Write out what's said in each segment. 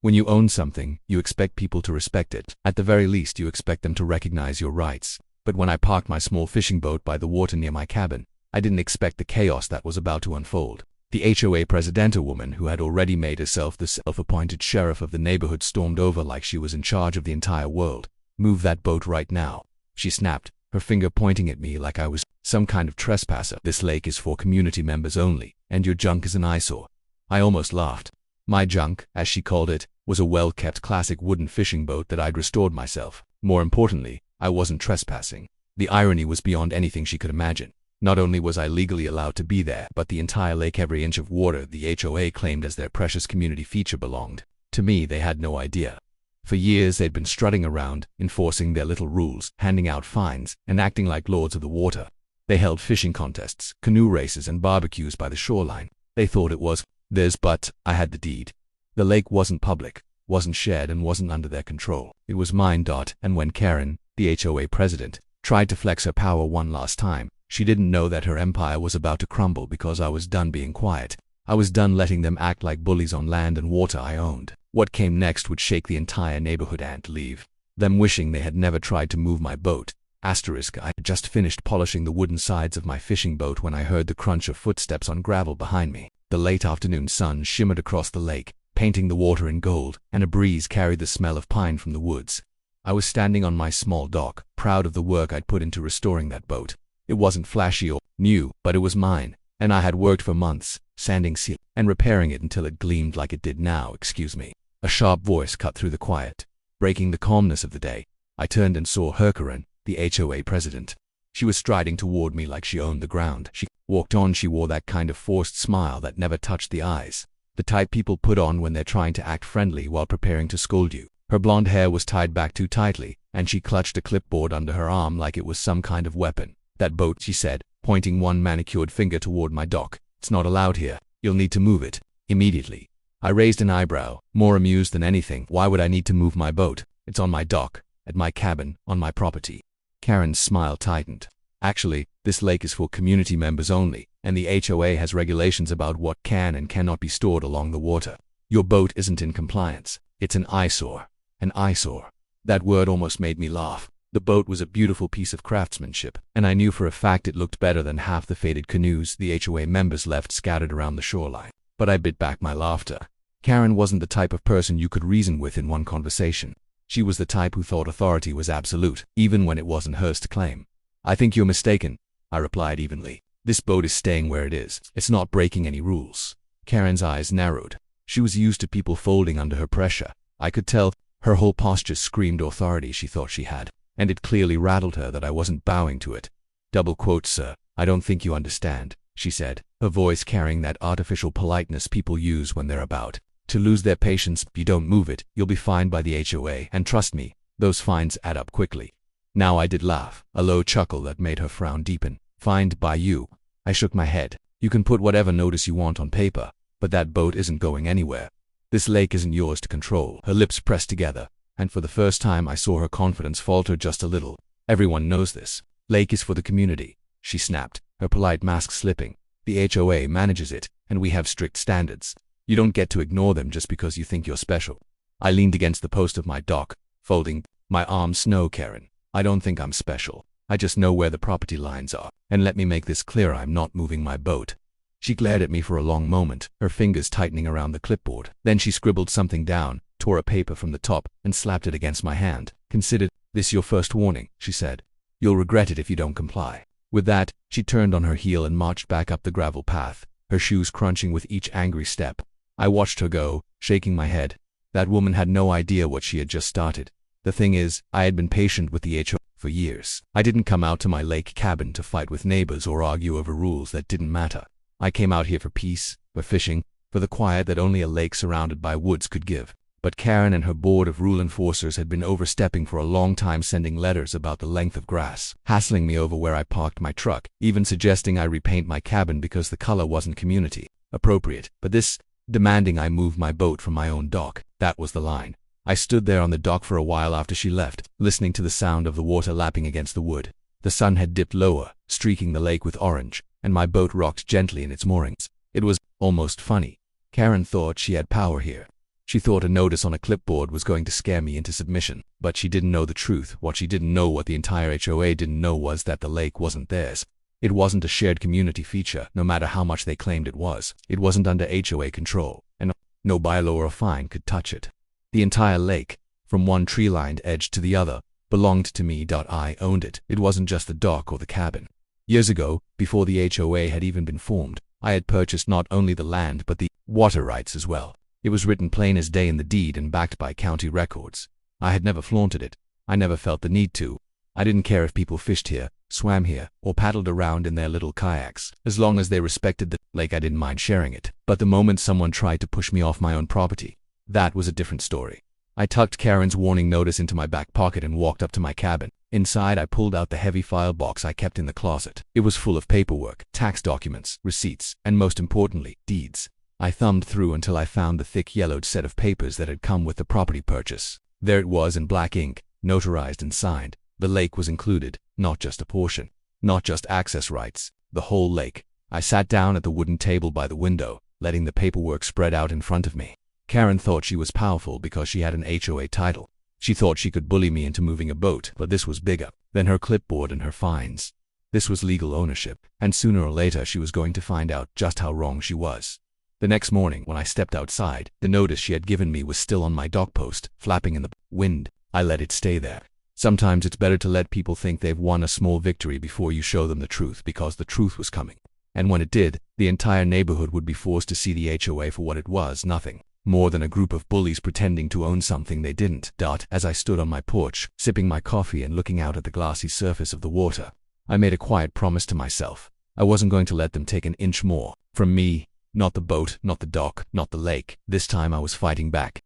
When you own something, you expect people to respect it. At the very least, you expect them to recognize your rights. But when I parked my small fishing boat by the water near my cabin, I didn't expect the chaos that was about to unfold. The HOA president, a woman who had already made herself the self-appointed sheriff of the neighborhood, stormed over like she was in charge of the entire world. "Move that boat right now," she snapped, her finger pointing at me like I was some kind of trespasser. "This lake is for community members only, and your junk is an eyesore." I almost laughed. My junk, as she called it, was a well-kept classic wooden fishing boat that I'd restored myself. More importantly, I wasn't trespassing. The irony was beyond anything she could imagine. Not only was I legally allowed to be there, but the entire lake, every inch of water the HOA claimed as their precious community feature, belonged to me. They had no idea. For years they'd been strutting around, enforcing their little rules, handing out fines, and acting like lords of the water. They held fishing contests, canoe races, and barbecues by the shoreline. They thought it was theirs, but I had the deed. The lake wasn't public, wasn't shared, and wasn't under their control. It was mine. And when Karen, the HOA president, tried to flex her power one last time, she didn't know that her empire was about to crumble because I was done being quiet. I was done letting them act like bullies on land and water I owned. What came next would shake the entire neighborhood and leave them wishing they had never tried to move my boat. I had just finished polishing the wooden sides of my fishing boat when I heard the crunch of footsteps on gravel behind me. The late afternoon sun shimmered across the lake, painting the water in gold, and a breeze carried the smell of pine from the woods. I was standing on my small dock, proud of the work I'd put into restoring that boat. It wasn't flashy or new, but it was mine, and I had worked for months, sanding, sealing, and repairing it until it gleamed like it did now. "Excuse me." A sharp voice cut through the quiet, breaking the calmness of the day. I turned and saw Karen, the HOA president. She was striding toward me like she owned the ground. She walked on. She wore that kind of forced smile that never touched the eyes, the type people put on when they're trying to act friendly while preparing to scold you. Her blonde hair was tied back too tightly, and she clutched a clipboard under her arm like it was some kind of weapon. "That boat," she said, pointing one manicured finger toward my dock. "It's not allowed here. You'll need to move it immediately." I raised an eyebrow, more amused than anything. Why would I need to move my boat? It's on my dock, at my cabin, on my property. Karen's smile tightened. "Actually, this lake is for community members only, and the HOA has regulations about what can and cannot be stored along the water. Your boat isn't in compliance. It's an eyesore." An eyesore. That word almost made me laugh. The boat was a beautiful piece of craftsmanship, and I knew for a fact it looked better than half the faded canoes the HOA members left scattered around the shoreline. But I bit back my laughter. Karen wasn't the type of person you could reason with in one conversation. She was the type who thought authority was absolute, even when it wasn't hers to claim. "I think you're mistaken," I replied evenly. "This boat is staying where it is. It's not breaking any rules." Karen's eyes narrowed. She was used to people folding under her pressure. I could tell her whole posture screamed authority she thought she had, and it clearly rattled her that I wasn't bowing to it. "Double quote, sir. I don't think you understand," she said, her voice carrying that artificial politeness people use when they're about to lose their patience. "You don't move it, you'll be fined by the HOA, and trust me, those fines add up quickly." Now I did laugh, a low chuckle that made her frown deepen. "Fined by you?" I shook my head. "You can put whatever notice you want on paper, but that boat isn't going anywhere. This lake isn't yours to control." Her lips pressed together, and for the first time I saw her confidence falter just a little. "Everyone knows this. Lake is for the community," she snapped, her polite mask slipping. "The HOA manages it, and we have strict standards. You don't get to ignore them just because you think you're special." I leaned against the post of my dock, folding my arms. "No, Karen, I don't think I'm special. I just know where the property lines are, and let me make this clear, I'm not moving my boat." She glared at me for a long moment, her fingers tightening around the clipboard. Then she scribbled something down, tore a paper from the top, and slapped it against my hand. "Consider this your first warning," she said. "You'll regret it if you don't comply." With that, she turned on her heel and marched back up the gravel path, her shoes crunching with each angry step. I watched her go, shaking my head. That woman had no idea what she had just started. The thing is, I had been patient with the HOA for years. I didn't come out to my lake cabin to fight with neighbors or argue over rules that didn't matter. I came out here for peace, for fishing, for the quiet that only a lake surrounded by woods could give. But Karen and her board of rule enforcers had been overstepping for a long time, sending letters about the length of grass, hassling me over where I parked my truck, even suggesting I repaint my cabin because the color wasn't community appropriate. But this, demanding I move my boat from my own dock, that was the line. I stood there on the dock for a while after she left, listening to the sound of the water lapping against the wood. The sun had dipped lower, streaking the lake with orange, and my boat rocked gently in its moorings. It was almost funny. Karen thought she had power here. She thought a notice on a clipboard was going to scare me into submission, but she didn't know the truth. What she didn't know, what the entire HOA didn't know, was that the lake wasn't theirs. It wasn't a shared community feature, no matter how much they claimed it was. It wasn't under HOA control, and no bylaw or fine could touch it. The entire lake, from one tree-lined edge to the other, belonged to me. I owned it. It wasn't just the dock or the cabin. Years ago, before the HOA had even been formed, I had purchased not only the land but the water rights as well. It was written plain as day in the deed and backed by county records. I had never flaunted it. I never felt the need to. I didn't care if people fished here, swam here, or paddled around in their little kayaks. As long as they respected the lake, I didn't mind sharing it. But the moment someone tried to push me off my own property, that was a different story. I tucked Karen's warning notice into my back pocket and walked up to my cabin. Inside, I pulled out the heavy file box I kept in the closet. It was full of paperwork, tax documents, receipts, and most importantly, deeds. I thumbed through until I found the thick yellowed set of papers that had come with the property purchase. There it was in black ink, notarized and signed. The lake was included, not just a portion, not just access rights, the whole lake. I sat down at the wooden table by the window, letting the paperwork spread out in front of me. Karen thought she was powerful because she had an HOA title. She thought she could bully me into moving a boat, but this was bigger than her clipboard and her fines. This was legal ownership, and sooner or later she was going to find out just how wrong she was. The next morning, when I stepped outside, the notice she had given me was still on my dock post, flapping in the wind. I let it stay there. Sometimes it's better to let people think they've won a small victory before you show them the truth, because the truth was coming. And when it did, the entire neighborhood would be forced to see the HOA for what it was: nothing more than a group of bullies pretending to own something they didn't. As I stood on my porch, sipping my coffee and looking out at the glassy surface of the water, I made a quiet promise to myself. I wasn't going to let them take an inch more from me. Not the boat, not the dock, not the lake. This time I was fighting back.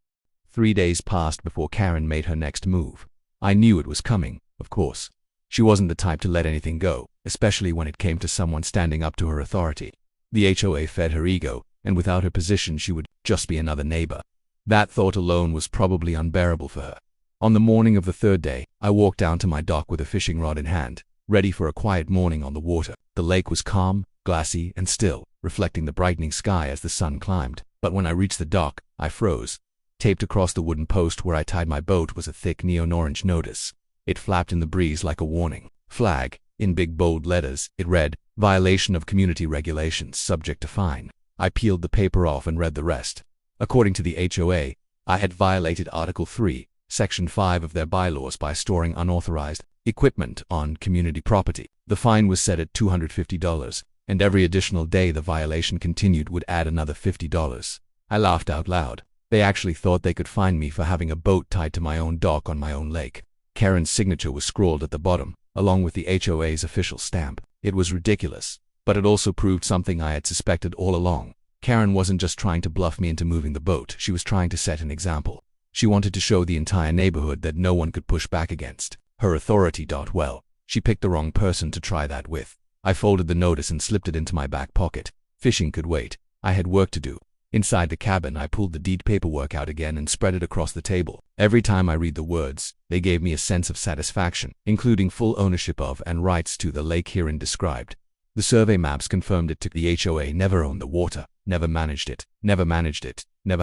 3 days passed before Karen made her next move. I knew it was coming, of course. She wasn't the type to let anything go, especially when it came to someone standing up to her authority. The HOA fed her ego, and without her position she would just be another neighbor. That thought alone was probably unbearable for her. On the morning of the third day, I walked down to my dock with a fishing rod in hand, ready for a quiet morning on the water. The lake was calm, glassy, and still, reflecting the brightening sky as the sun climbed. But when I reached the dock, I froze. Taped across the wooden post where I tied my boat was a thick neon-orange notice. It flapped in the breeze like a warning flag. In big bold letters, it read, "Violation of community regulations, subject to fine." I peeled the paper off and read the rest. According to the HOA, I had violated Article 3, Section 5 of their bylaws by storing unauthorized equipment on community property. The fine was set at $250, and every additional day the violation continued would add another $50. I laughed out loud. They actually thought they could fine me for having a boat tied to my own dock on my own lake. Karen's signature was scrawled at the bottom, along with the HOA's official stamp. It was ridiculous, but it also proved something I had suspected all along. Karen wasn't just trying to bluff me into moving the boat, she was trying to set an example. She wanted to show the entire neighborhood that no one could push back against her authority. Well, she picked the wrong person to try that with. I folded the notice and slipped it into my back pocket. Fishing could wait. I had work to do. Inside the cabin, I pulled the deed paperwork out again and spread it across the table. Every time I read the words, they gave me a sense of satisfaction, including full ownership of and rights to the lake herein described. The survey maps confirmed it. The HOA never owned the water, never managed it, never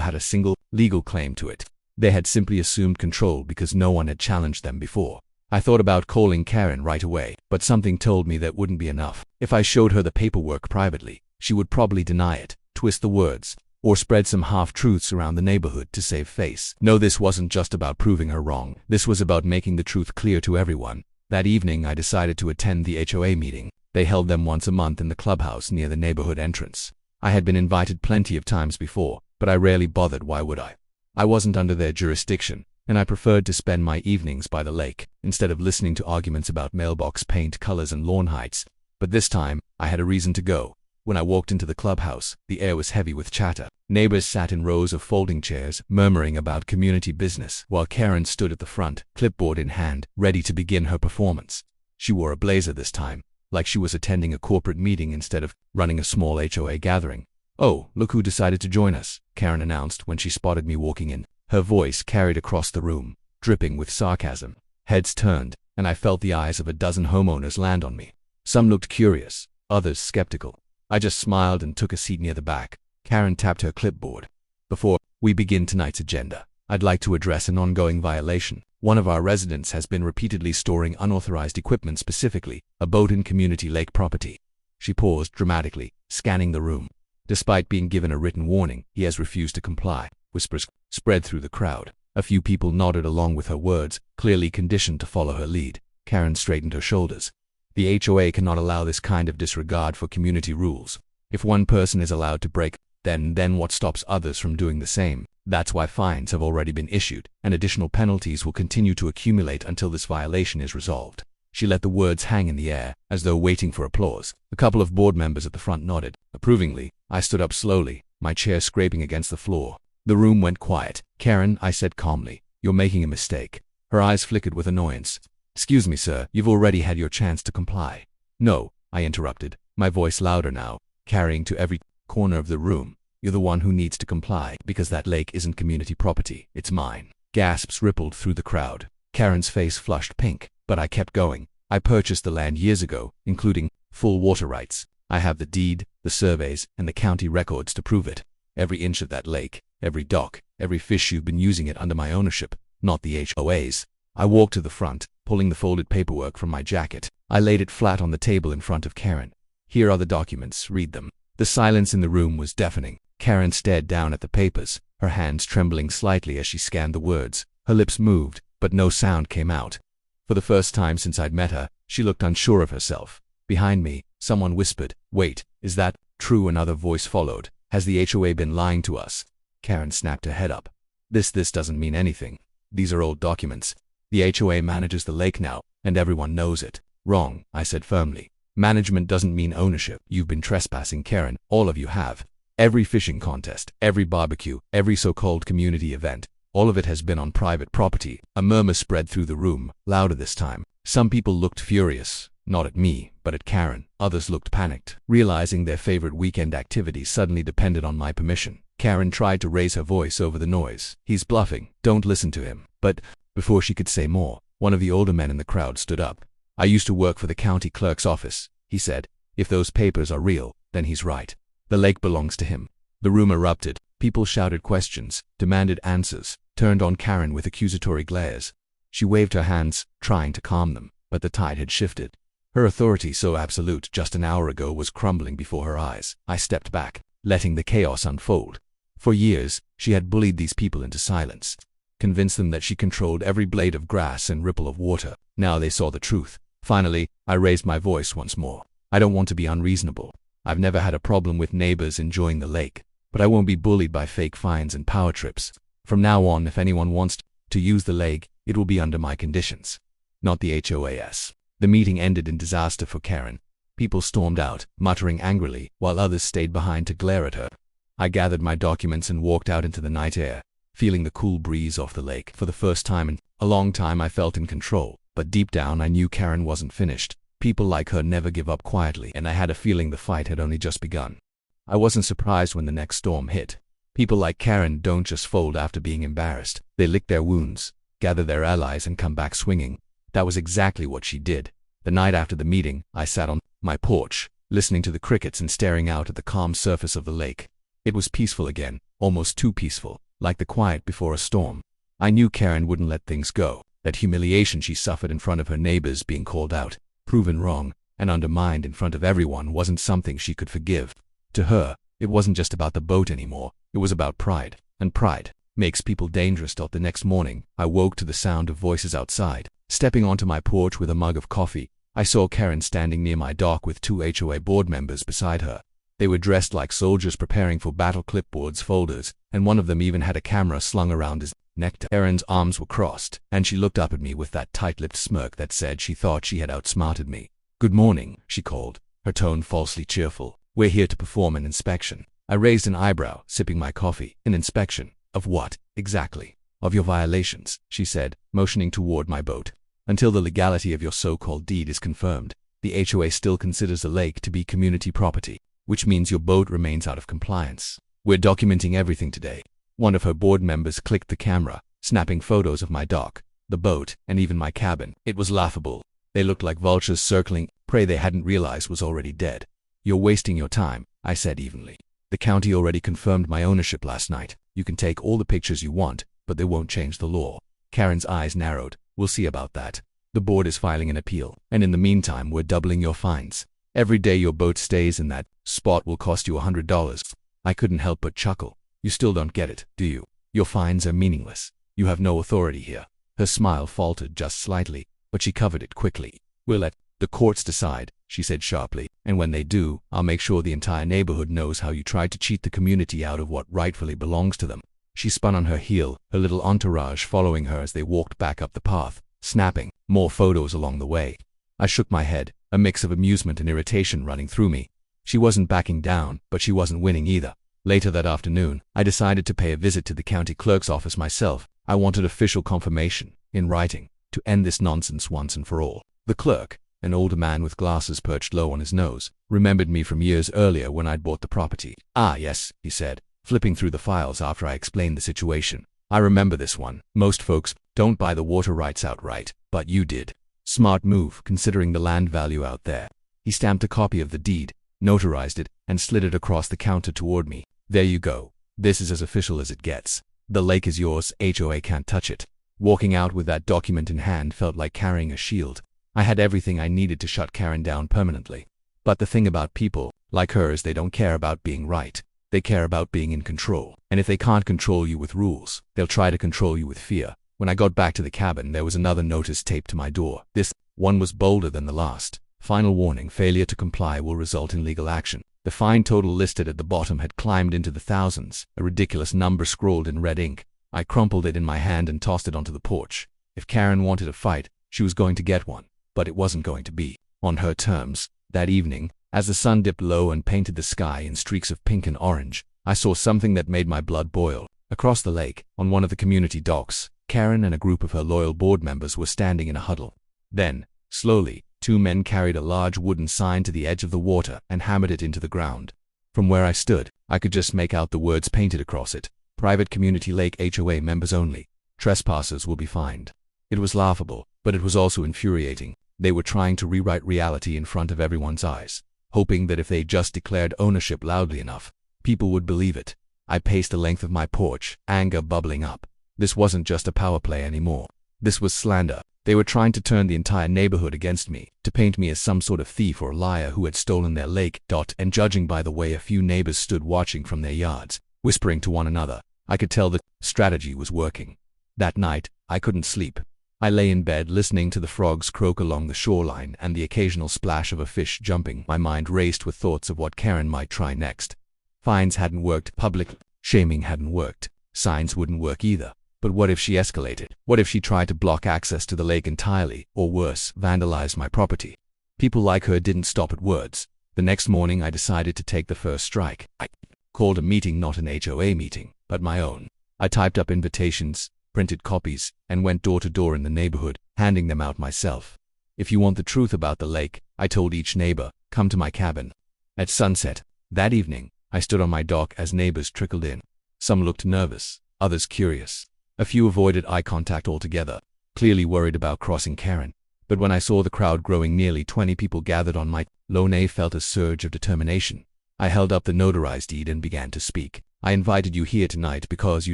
had a single legal claim to it. They had simply assumed control because no one had challenged them before. I thought about calling Karen right away, but something told me that wouldn't be enough. If I showed her the paperwork privately, she would probably deny it, twist the words, or spread some half-truths around the neighborhood to save face. No, this wasn't just about proving her wrong. This was about making the truth clear to everyone. That evening, I decided to attend the HOA meeting. They held them once a month in the clubhouse near the neighborhood entrance. I had been invited plenty of times before, but I rarely bothered. Why would I? I wasn't under their jurisdiction, and I preferred to spend my evenings by the lake, instead of listening to arguments about mailbox paint colors and lawn heights. But this time, I had a reason to go. When I walked into the clubhouse, the air was heavy with chatter. Neighbors sat in rows of folding chairs, murmuring about community business, while Karen stood at the front, clipboard in hand, ready to begin her performance. She wore a blazer this time, like she was attending a corporate meeting instead of running a small HOA gathering. "Oh, look who decided to join us," Karen announced when she spotted me walking in. Her voice carried across the room, dripping with sarcasm. Heads turned, and I felt the eyes of a dozen homeowners land on me. Some looked curious, others skeptical. I just smiled and took a seat near the back. Karen tapped her clipboard. "Before We begin tonight's agenda. I'd like to address an ongoing violation. One of our residents has been repeatedly storing unauthorized equipment, specifically a boat in community lake property. She paused dramatically, scanning the room. Despite being given a written warning, he has refused to comply. Whispers spread through the crowd. A few people nodded along with her words, clearly conditioned to follow her lead. Karen straightened her shoulders. The HOA cannot allow this kind of disregard for community rules. If one person is allowed to break, then what stops others from doing the same? That's why fines have already been issued, and additional penalties will continue to accumulate until this violation is resolved. She let the words hang in the air, as though waiting for applause. A couple of board members at the front nodded approvingly. I stood up slowly, my chair scraping against the floor. The room went quiet. "Karen," I said calmly, "you're making a mistake." Her eyes flickered with annoyance. "Excuse me, sir, you've already had your chance to comply." "No," I interrupted, my voice louder now, carrying to every corner of the room. "You're the one who needs to comply, because that lake isn't community property, it's mine." Gasps rippled through the crowd. Karen's face flushed pink, but I kept going. "I purchased the land years ago, including full water rights. I have the deed, the surveys, and the county records to prove it. Every inch of that lake, every dock, every fish, you've been using it under my ownership, not the HOA's." I walked to the front, pulling the folded paperwork from my jacket. I laid it flat on the table in front of Karen. "Here are the documents, read them." The silence in the room was deafening. Karen stared down at the papers, her hands trembling slightly as she scanned the words. Her lips moved, but no sound came out. For the first time since I'd met her, she looked unsure of herself. Behind me, someone whispered, "Wait, is that true?" Another voice followed. "Has the HOA been lying to us?" Karen snapped her head up. This doesn't mean anything. These are old documents. The HOA manages the lake now, and everyone knows it." "Wrong," I said firmly. "Management doesn't mean ownership. You've been trespassing, Karen. All of you have. Every fishing contest, every barbecue, every so-called community event, all of it has been on private property." A murmur spread through the room, louder this time. Some people looked furious, not at me, but at Karen. Others looked panicked, realizing their favorite weekend activity suddenly depended on my permission. Karen tried to raise her voice over the noise. "He's bluffing. Don't listen to him." But before she could say more, one of the older men in the crowd stood up. "I used to work for the county clerk's office," he said. "If those papers are real, then he's right. The lake belongs to him." The room erupted. People shouted questions, demanded answers, turned on Karen with accusatory glares. She waved her hands, trying to calm them, but the tide had shifted. Her authority, so absolute just an hour ago, was crumbling before her eyes. I stepped back, letting the chaos unfold. For years, she had bullied these people into silence, convinced them that she controlled every blade of grass and ripple of water. Now they saw the truth. Finally, I raised my voice once more. "I don't want to be unreasonable. I've never had a problem with neighbors enjoying the lake, but I won't be bullied by fake fines and power trips. From now on, if anyone wants to use the lake, it will be under my conditions, not the HOA's." The meeting ended in disaster for Karen. People stormed out, muttering angrily, while others stayed behind to glare at her. I gathered my documents and walked out into the night air, feeling the cool breeze off the lake. For the first time in a long time, I felt in control, but deep down I knew Karen wasn't finished. People like her never give up quietly, and I had a feeling the fight had only just begun. I wasn't surprised when the next storm hit. People like Karen don't just fold after being embarrassed. They lick their wounds, gather their allies, and come back swinging. That was exactly what she did. The night after the meeting, I sat on my porch, listening to the crickets and staring out at the calm surface of the lake. It was peaceful again, almost too peaceful, like the quiet before a storm. I knew Karen wouldn't let things go. That humiliation she suffered in front of her neighbors, being called out, proven wrong, and undermined in front of everyone, wasn't something she could forgive. To her, it wasn't just about the boat anymore. It was about pride, and pride makes people dangerous. The next morning, I woke to the sound of voices outside. Stepping onto my porch with a mug of coffee, I saw Karen standing near my dock with 2 HOA board members beside her. They were dressed like soldiers preparing for battle, clipboards, folders, and one of them even had a camera slung around his neck. Karen's arms were crossed, and she looked up at me with that tight-lipped smirk that said she thought she had outsmarted me. "Good morning," she called, her tone falsely cheerful. "We're here to perform an inspection." I raised an eyebrow, sipping my coffee. "An inspection? Of what, exactly?" "Of your violations," she said, motioning toward my boat. "Until the legality of your so-called deed is confirmed, the HOA still considers the lake to be community property, which means your boat remains out of compliance. We're documenting everything today." One of her board members clicked the camera, snapping photos of my dock, the boat, and even my cabin. It was laughable. They looked like vultures circling prey they hadn't realized was already dead. "You're wasting your time," I said evenly. "The county already confirmed my ownership last night. You can take all the pictures you want, but they won't change the law. Karen's eyes narrowed. We'll see about that. The board is filing an appeal, and in the meantime, we're doubling your fines. Every day your boat stays in that spot will cost you $100. I couldn't help but chuckle. You still don't get it, do you? Your fines are meaningless. You have no authority here. Her smile faltered just slightly, but she covered it quickly. We'll let the courts decide, she said sharply, and when they do, I'll make sure the entire neighborhood knows how you tried to cheat the community out of what rightfully belongs to them. She spun on her heel, her little entourage following her as they walked back up the path, snapping more photos along the way. I shook my head, a mix of amusement and irritation running through me. She wasn't backing down, but she wasn't winning either. Later that afternoon, I decided to pay a visit to the county clerk's office myself. I wanted official confirmation, in writing, to end this nonsense once and for all. The clerk, an older man with glasses perched low on his nose, remembered me from years earlier when I'd bought the property. Ah, yes, he said, flipping through the files after I explained the situation. I remember this one. Most folks don't buy the water rights outright, but you did. Smart move, considering the land value out there. He stamped a copy of the deed, notarized it, and slid it across the counter toward me. There you go. This is as official as it gets. The lake is yours, HOA can't touch it. Walking out with that document in hand felt like carrying a shield. I had everything I needed to shut Karen down permanently. But the thing about people like her is they don't care about being right. They care about being in control. And if they can't control you with rules, they'll try to control you with fear. When I got back to the cabin, there was another notice taped to my door. This one was bolder than the last. Final warning, failure to comply will result in legal action. The fine total listed at the bottom had climbed into the thousands, a ridiculous number scrawled in red ink. I crumpled it in my hand and tossed it onto the porch. If Karen wanted a fight, she was going to get one, but it wasn't going to be on her terms. That evening, as the sun dipped low and painted the sky in streaks of pink and orange, I saw something that made my blood boil. Across the lake, on one of the community docks, Karen and a group of her loyal board members were standing in a huddle. Then, slowly, two men carried a large wooden sign to the edge of the water and hammered it into the ground. From where I stood, I could just make out the words painted across it. Private Community Lake HOA members only. Trespassers will be fined. It was laughable, but it was also infuriating. They were trying to rewrite reality in front of everyone's eyes, hoping that if they just declared ownership loudly enough, people would believe it. I paced the length of my porch, anger bubbling up. This wasn't just a power play anymore. This was slander. They were trying to turn the entire neighborhood against me, to paint me as some sort of thief or liar who had stolen their lake. And judging by the way a few neighbors stood watching from their yards, whispering to one another, I could tell the strategy was working. That night, I couldn't sleep. I lay in bed listening to the frogs croak along the shoreline and the occasional splash of a fish jumping. My mind raced with thoughts of what Karen might try next. Fines hadn't worked, public shaming hadn't worked, signs wouldn't work either. But what if she escalated? What if she tried to block access to the lake entirely, or worse, vandalize my property? People like her didn't stop at words. The next morning I decided to take the first strike. I called a meeting, not an HOA meeting, but my own. I typed up invitations, printed copies, and went door to door in the neighborhood, handing them out myself. If you want the truth about the lake, I told each neighbor, come to my cabin. At sunset, that evening, I stood on my dock as neighbors trickled in. Some looked nervous, others curious. A few avoided eye contact altogether, clearly worried about crossing Karen. But when I saw the crowd growing, nearly 20 people gathered on my lawn, I felt a surge of determination. I held up the notarized deed and began to speak. I invited you here tonight because you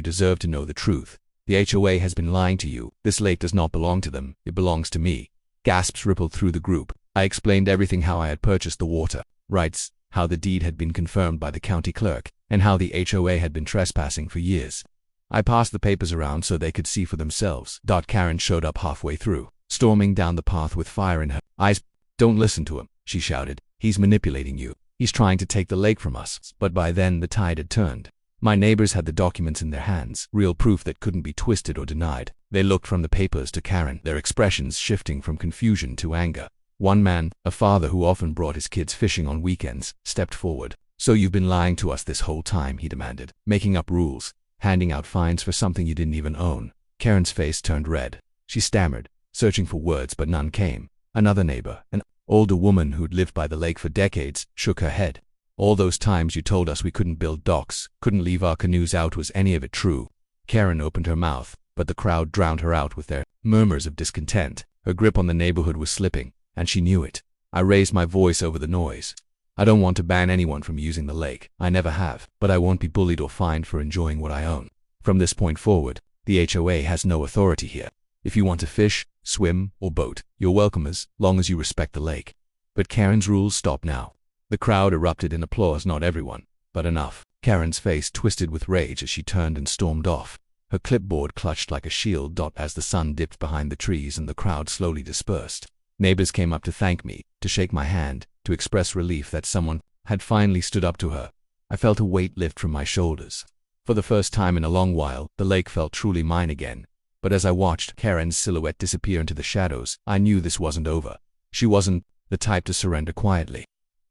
deserve to know the truth. The HOA has been lying to you. This lake does not belong to them. It belongs to me. Gasps rippled through the group. I explained everything: how I had purchased the water rights, how the deed had been confirmed by the county clerk, and how the HOA had been trespassing for years. I passed the papers around so they could see for themselves. Karen showed up halfway through, storming down the path with fire in her eyes. Don't listen to him, she shouted. He's manipulating you. He's trying to take the lake from us. But by then the tide had turned. My neighbors had the documents in their hands, real proof that couldn't be twisted or denied. They looked from the papers to Karen, their expressions shifting from confusion to anger. One man, a father who often brought his kids fishing on weekends, stepped forward. So you've been lying to us this whole time, he demanded, making up rules, handing out fines for something you didn't even own. Karen's face turned red. She stammered, searching for words, but none came. Another neighbor, an older woman who'd lived by the lake for decades, shook her head. All those times you told us we couldn't build docks, couldn't leave our canoes out, was any of it true? Karen opened her mouth, but the crowd drowned her out with their murmurs of discontent. Her grip on the neighborhood was slipping, and she knew it. I raised my voice over the noise. I don't want to ban anyone from using the lake. I never have, but I won't be bullied or fined for enjoying what I own. From this point forward, the HOA has no authority here. If you want to fish, swim, or boat, you're welcome as long as you respect the lake. But Karen's rules stop now. The crowd erupted in applause, not everyone, but enough. Karen's face twisted with rage as she turned and stormed off. Her clipboard clutched like a shield. As the sun dipped behind the trees and the crowd slowly dispersed, neighbors came up to thank me, to shake my hand, to express relief that someone had finally stood up to her. I felt a weight lift from my shoulders. For the first time in a long while, the lake felt truly mine again. But as I watched Karen's silhouette disappear into the shadows, I knew this wasn't over. She wasn't the type to surrender quietly.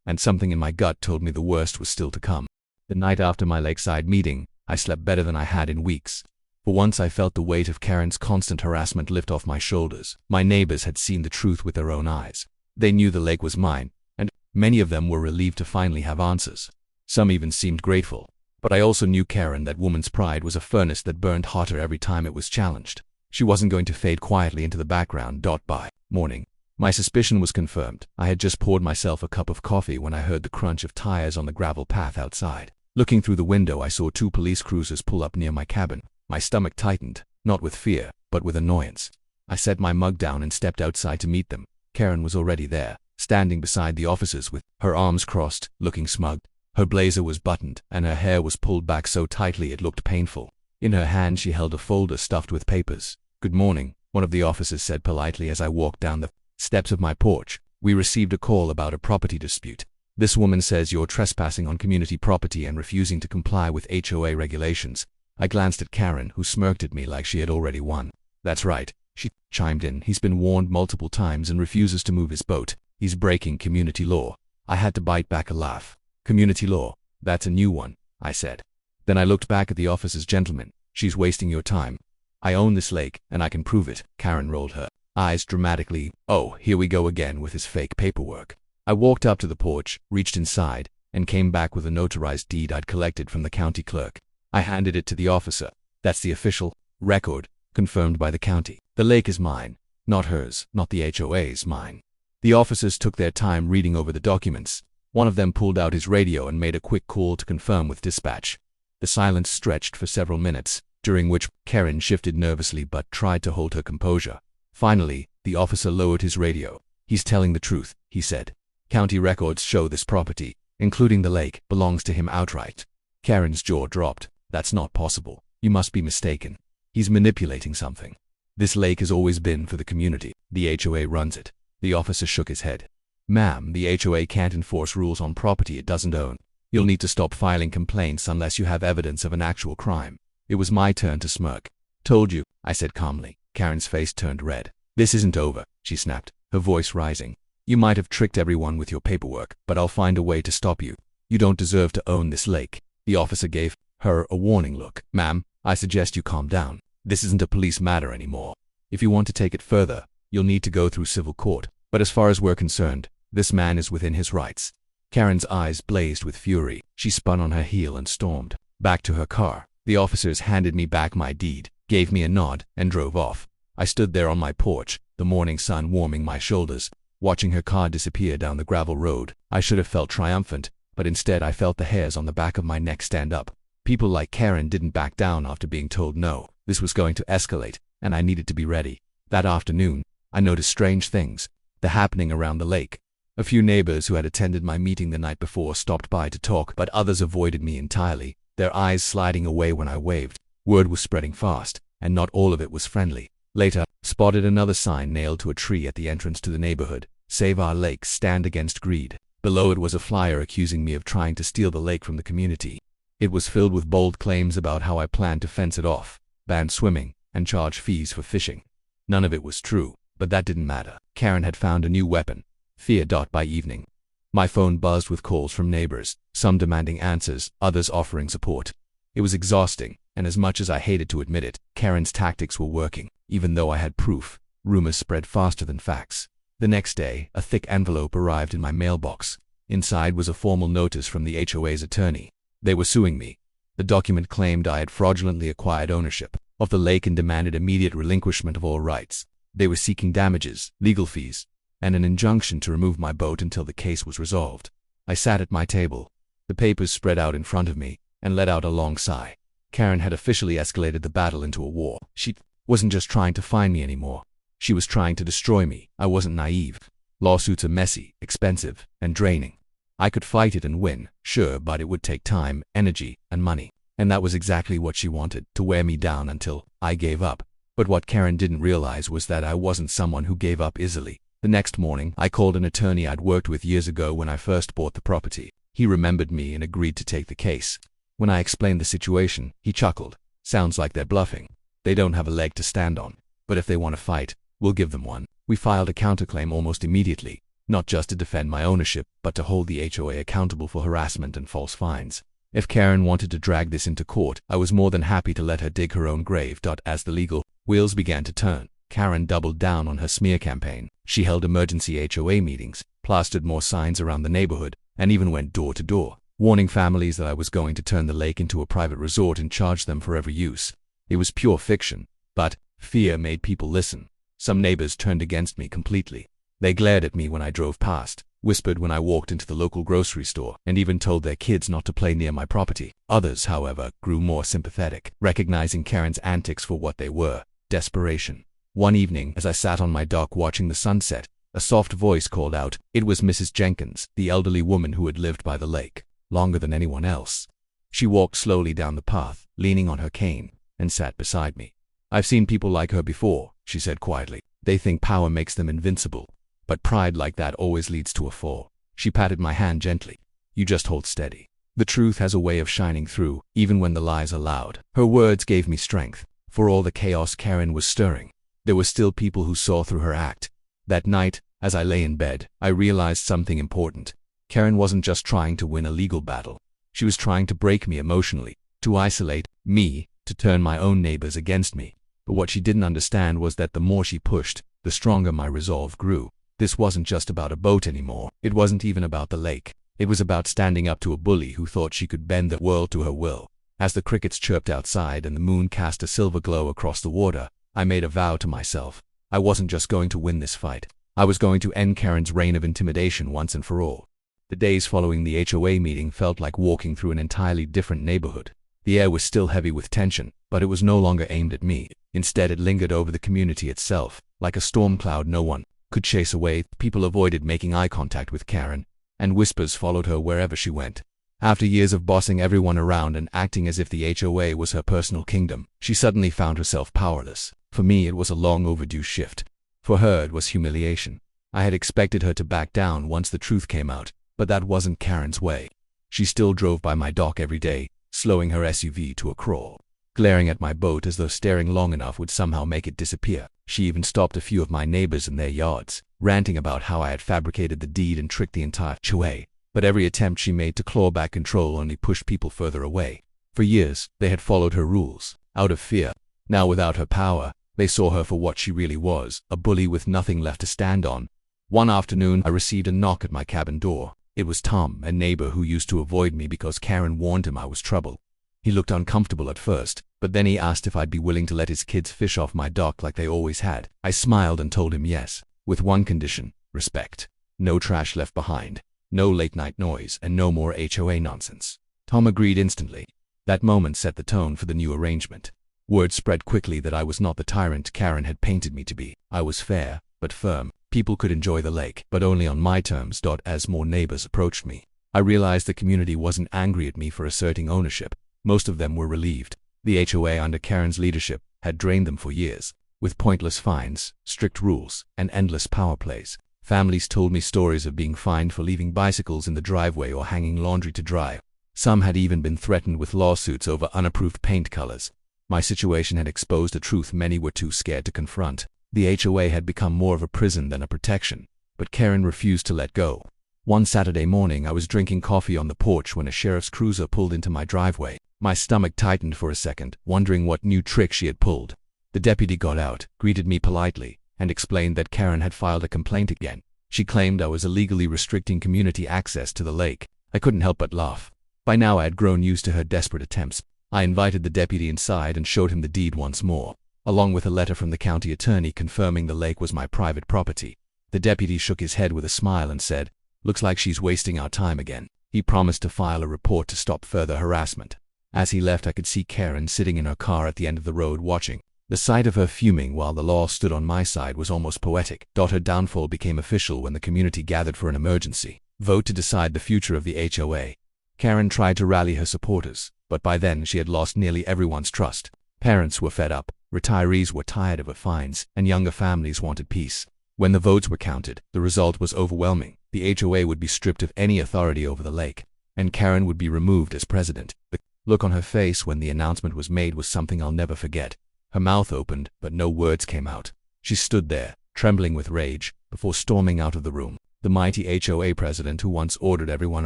And something in my gut told me the worst was still to come. The night after my lakeside meeting, I slept better than I had in weeks. For once I felt the weight of Karen's constant harassment lift off my shoulders. My neighbors had seen the truth with their own eyes. They knew the lake was mine, and many of them were relieved to finally have answers. Some even seemed grateful. But I also knew Karen, that woman's pride, was a furnace that burned hotter every time it was challenged. She wasn't going to fade quietly into the background. By morning, my suspicion was confirmed. I had just poured myself a cup of coffee when I heard the crunch of tires on the gravel path outside. Looking through the window, I saw 2 police cruisers pull up near my cabin. My stomach tightened, not with fear, but with annoyance. I set my mug down and stepped outside to meet them. Karen was already there, standing beside the officers with her arms crossed, looking smug. Her blazer was buttoned, and her hair was pulled back so tightly it looked painful. In her hand she held a folder stuffed with papers. "Good morning," one of the officers said politely as I walked down the steps of my porch. "We received a call about a property dispute. This woman says you're trespassing on community property and refusing to comply with HOA regulations." I glanced at Karen, who smirked at me like she had already won. "That's right," she chimed in. "He's been warned multiple times and refuses to move his boat. He's breaking community law." I had to bite back a laugh. "Community law? That's a new one," I said. Then I looked back at the officers. "Gentlemen, she's wasting your time. I own this lake, and I can prove it." Karen rolled her eyes dramatically. "Oh, here we go again with his fake paperwork." I walked up to the porch, reached inside, and came back with a notarized deed I'd collected from the county clerk. I handed it to the officer. "That's the official record, confirmed by the county. The lake is mine, not hers, not the HOA's, mine." The officers took their time reading over the documents. One of them pulled out his radio and made a quick call to confirm with dispatch. The silence stretched for several minutes, during which Karen shifted nervously but tried to hold her composure. Finally, the officer lowered his radio. "He's telling the truth," he said. "County records show this property, including the lake, belongs to him outright." Karen's jaw dropped. "That's not possible. You must be mistaken. He's manipulating something. This lake has always been for the community. The HOA runs it." The officer shook his head. "Ma'am, the HOA can't enforce rules on property it doesn't own. You'll need to stop filing complaints unless you have evidence of an actual crime." It was my turn to smirk. "Told you," I said calmly. Karen's face turned red. "This isn't over," she snapped, her voice rising. "You might have tricked everyone with your paperwork, but I'll find a way to stop you. You don't deserve to own this lake." The officer gave her a warning look. "Ma'am, I suggest you calm down. This isn't a police matter anymore. If you want to take it further, you'll need to go through civil court. But as far as we're concerned, this man is within his rights." Karen's eyes blazed with fury. She spun on her heel and stormed back to her car. The officers handed me back my deed, gave me a nod, and drove off. I stood there on my porch, the morning sun warming my shoulders, watching her car disappear down the gravel road. I should have felt triumphant, but instead I felt the hairs on the back of my neck stand up. People like Karen didn't back down after being told no. This was going to escalate, and I needed to be ready. That afternoon, I noticed strange things happening around the lake. A few neighbors who had attended my meeting the night before stopped by to talk, but others avoided me entirely, their eyes sliding away when I waved. Word was spreading fast, and not all of it was friendly. Later, spotted another sign nailed to a tree at the entrance to the neighborhood: "Save our lake, stand against greed." Below it was a flyer accusing me of trying to steal the lake from the community. It was filled with bold claims about how I planned to fence it off, ban swimming, and charge fees for fishing. None of it was true, but that didn't matter. Karen had found a new weapon: fear. By evening, my phone buzzed with calls from neighbors, some demanding answers, others offering support. It was exhausting, and as much as I hated to admit it, Karen's tactics were working. Even though I had proof, rumors spread faster than facts. The next day, a thick envelope arrived in my mailbox. Inside was a formal notice from the HOA's attorney. They were suing me. The document claimed I had fraudulently acquired ownership of the lake and demanded immediate relinquishment of all rights. They were seeking damages, legal fees, and an injunction to remove my boat until the case was resolved. I sat at my table, the papers spread out in front of me, and let out a long sigh. Karen had officially escalated the battle into a war. She wasn't just trying to find me anymore. She was trying to destroy me. I wasn't naive. Lawsuits are messy, expensive, and draining. I could fight it and win, sure, but it would take time, energy, and money. And that was exactly what she wanted, to wear me down until I gave up. But what Karen didn't realize was that I wasn't someone who gave up easily. The next morning, I called an attorney I'd worked with years ago when I first bought the property. He remembered me and agreed to take the case. When I explained the situation, he chuckled. Sounds like they're bluffing. They don't have a leg to stand on. But if they want to fight, we'll give them one. We filed a counterclaim almost immediately, not just to defend my ownership, but to hold the HOA accountable for harassment and false fines. If Karen wanted to drag this into court, I was more than happy to let her dig her own grave. As the legal wheels began to turn, Karen doubled down on her smear campaign. She held emergency HOA meetings, plastered more signs around the neighborhood, and even went door to door, warning families that I was going to turn the lake into a private resort and charge them for every use. It was pure fiction, but fear made people listen. Some neighbors turned against me completely. They glared at me when I drove past, whispered when I walked into the local grocery store, and even told their kids not to play near my property. Others, however, grew more sympathetic, recognizing Karen's antics for what they were: desperation. One evening, as I sat on my dock watching the sunset, a soft voice called out. It was Mrs. Jenkins, the elderly woman who had lived by the lake longer than anyone else. She walked slowly down the path, leaning on her cane, and sat beside me. "I've seen people like her before," she said quietly. "They think power makes them invincible. But pride like that always leads to a fall." She patted my hand gently. "You just hold steady. The truth has a way of shining through, even when the lies are loud." Her words gave me strength. For all the chaos Karen was stirring, there were still people who saw through her act. That night, as I lay in bed, I realized something important. Karen wasn't just trying to win a legal battle. She was trying to break me emotionally, to isolate me, to turn my own neighbors against me. But what she didn't understand was that the more she pushed, the stronger my resolve grew. This wasn't just about a boat anymore. It wasn't even about the lake. It was about standing up to a bully who thought she could bend the world to her will. As the crickets chirped outside and the moon cast a silver glow across the water, I made a vow to myself. I wasn't just going to win this fight. I was going to end Karen's reign of intimidation once and for all. The days following the HOA meeting felt like walking through an entirely different neighborhood. The air was still heavy with tension, but it was no longer aimed at me. Instead, it lingered over the community itself, like a storm cloud no one could chase away. People avoided making eye contact with Karen, and whispers followed her wherever she went. After years of bossing everyone around and acting as if the HOA was her personal kingdom, she suddenly found herself powerless. For me, it was a long overdue shift. For her, it was humiliation. I had expected her to back down once the truth came out, but that wasn't Karen's way. She still drove by my dock every day, slowing her SUV to a crawl, glaring at my boat as though staring long enough would somehow make it disappear. She even stopped a few of my neighbors in their yards, ranting about how I had fabricated the deed and tricked the entire HOA. But every attempt she made to claw back control only pushed people further away. For years, they had followed her rules, out of fear. Now, without her power, they saw her for what she really was, a bully with nothing left to stand on. One afternoon, I received a knock at my cabin door. It was Tom, a neighbor who used to avoid me because Karen warned him I was trouble. He looked uncomfortable at first, but then he asked if I'd be willing to let his kids fish off my dock like they always had. I smiled and told him yes, with one condition: respect. No trash left behind, no late-night noise, and no more HOA nonsense. Tom agreed instantly. That moment set the tone for the new arrangement. Word spread quickly that I was not the tyrant Karen had painted me to be. I was fair, but firm. People could enjoy the lake, but only on my terms. As more neighbors approached me, I realized the community wasn't angry at me for asserting ownership. Most of them were relieved. The HOA under Karen's leadership had drained them for years, with pointless fines, strict rules, and endless power plays. Families told me stories of being fined for leaving bicycles in the driveway or hanging laundry to dry. Some had even been threatened with lawsuits over unapproved paint colors. My situation had exposed a truth many were too scared to confront. The HOA had become more of a prison than a protection, but Karen refused to let go. One Saturday morning, I was drinking coffee on the porch when a sheriff's cruiser pulled into my driveway. My stomach tightened for a second, wondering what new trick she had pulled. The deputy got out, greeted me politely, and explained that Karen had filed a complaint again. She claimed I was illegally restricting community access to the lake. I couldn't help but laugh. By now, I had grown used to her desperate attempts. I invited the deputy inside and showed him the deed once more, along with a letter from the county attorney confirming the lake was my private property. The deputy shook his head with a smile and said, "Looks like she's wasting our time again." He promised to file a report to stop further harassment. As he left, I could see Karen sitting in her car at the end of the road watching. The sight of her fuming while the law stood on my side was almost poetic. Her downfall became official when the community gathered for an emergency vote to decide the future of the HOA. Karen tried to rally her supporters, but by then she had lost nearly everyone's trust. Parents were fed up, retirees were tired of her fines, and younger families wanted peace. When the votes were counted, the result was overwhelming. The HOA would be stripped of any authority over the lake, and Karen would be removed as president. The look on her face when the announcement was made was something I'll never forget. Her mouth opened, but no words came out. She stood there, trembling with rage, before storming out of the room. The mighty HOA president who once ordered everyone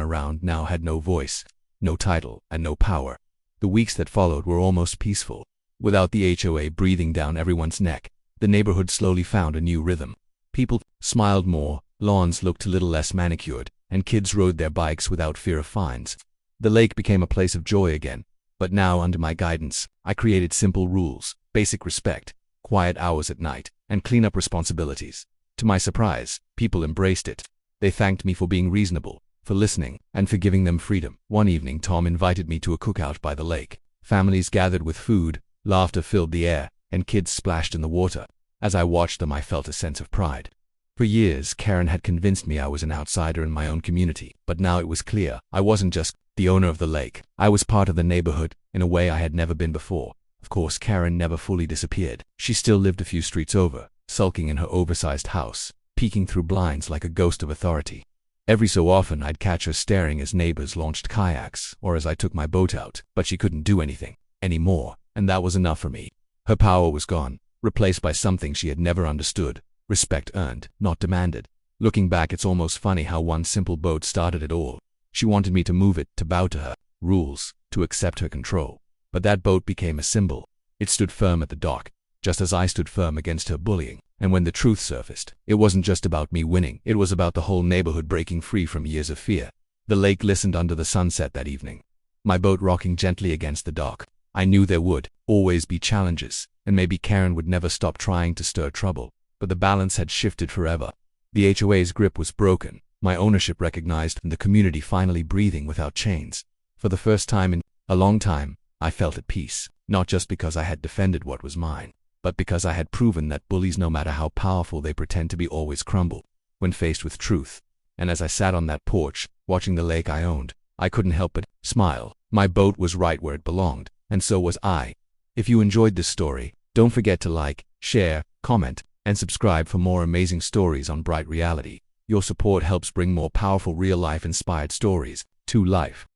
around now had no voice, no title, and no power. The weeks that followed were almost peaceful. Without the HOA breathing down everyone's neck, the neighborhood slowly found a new rhythm. People smiled more, lawns looked a little less manicured, and kids rode their bikes without fear of fines. The lake became a place of joy again. But now, under my guidance, I created simple rules: basic respect, quiet hours at night, and cleanup responsibilities. To my surprise, people embraced it. They thanked me for being reasonable, for listening, and for giving them freedom. One evening, Tom invited me to a cookout by the lake. Families gathered with food, laughter filled the air, and kids splashed in the water. As I watched them, I felt a sense of pride. For years, Karen had convinced me I was an outsider in my own community, but now it was clear I wasn't just the owner of the lake. I was part of the neighborhood in a way I had never been before. Of course, Karen never fully disappeared. She still lived a few streets over, sulking in her oversized house, peeking through blinds like a ghost of authority. Every so often, I'd catch her staring as neighbors launched kayaks or as I took my boat out, but she couldn't do anything anymore, and that was enough for me. Her power was gone, replaced by something she had never understood: respect earned, not demanded. Looking back, it's almost funny how one simple boat started it all. She wanted me to move it, to bow to her rules, to accept her control. But that boat became a symbol. It stood firm at the dock, just as I stood firm against her bullying. And when the truth surfaced, it wasn't just about me winning. It was about the whole neighborhood breaking free from years of fear. The lake glistened under the sunset that evening, my boat rocking gently against the dock. I knew there would always be challenges, and maybe Karen would never stop trying to stir trouble. But the balance had shifted forever. The HOA's grip was broken, my ownership recognized, and the community finally breathing without chains. For the first time in a long time, I felt at peace, not just because I had defended what was mine, but because I had proven that bullies, no matter how powerful they pretend to be, always crumble when faced with truth. And as I sat on that porch, watching the lake I owned, I couldn't help but smile. My boat was right where it belonged, and so was I. If you enjoyed this story, don't forget to like, share, comment, and subscribe for more amazing stories on Bright Reality. Your support helps bring more powerful real-life inspired stories to life.